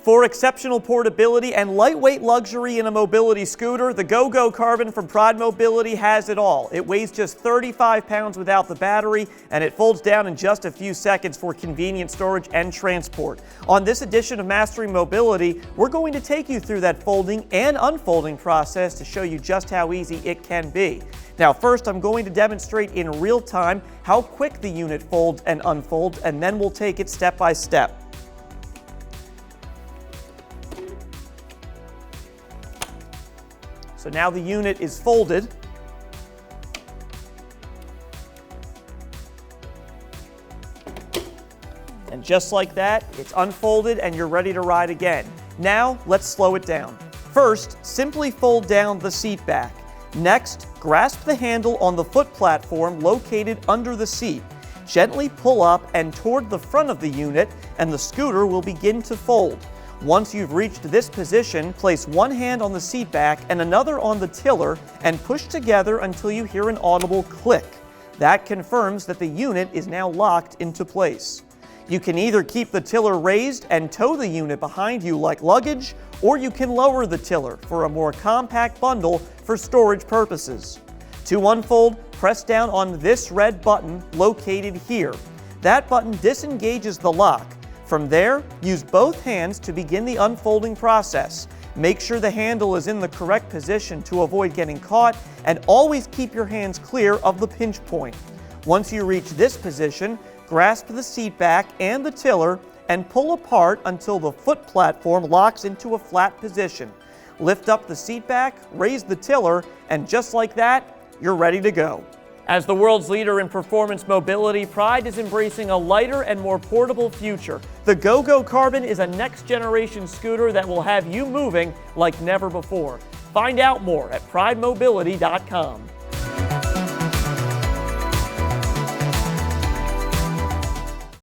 For exceptional portability and lightweight luxury in a mobility scooter, the GoGo Carbon from Pride Mobility has it all. It weighs just 35 pounds without the battery, and it folds down in just a few seconds for convenient storage and transport. On this edition of Mastering Mobility, we're going to take you through that folding and unfolding process to show you just how easy it can be. Now, first, I'm going to demonstrate in real time how quick the unit folds and unfolds, and then we'll take it step by step. So now the unit is folded. And just like that, it's unfolded and you're ready to ride again. Now, let's slow it down. First, simply fold down the seat back. Next, grasp the handle on the foot platform located under the seat. Gently pull up and toward the front of the unit, and the scooter will begin to fold. Once you've reached this position, place one hand on the seat back and another on the tiller and push together until you hear an audible click. That confirms that the unit is now locked into place. You can either keep the tiller raised and tow the unit behind you like luggage, or you can lower the tiller for a more compact bundle for storage purposes. To unfold, press down on this red button located here. That button disengages the lock. From there, use both hands to begin the unfolding process. Make sure the handle is in the correct position to avoid getting caught, and always keep your hands clear of the pinch point. Once you reach this position, grasp the seat back and the tiller and pull apart until the foot platform locks into a flat position. Lift up the seat back, raise the tiller, and just like that, you're ready to go. As the world's leader in performance mobility, Pride is embracing a lighter and more portable future. The GoGo Carbon is a next-generation scooter that will have you moving like never before. Find out more at pridemobility.com.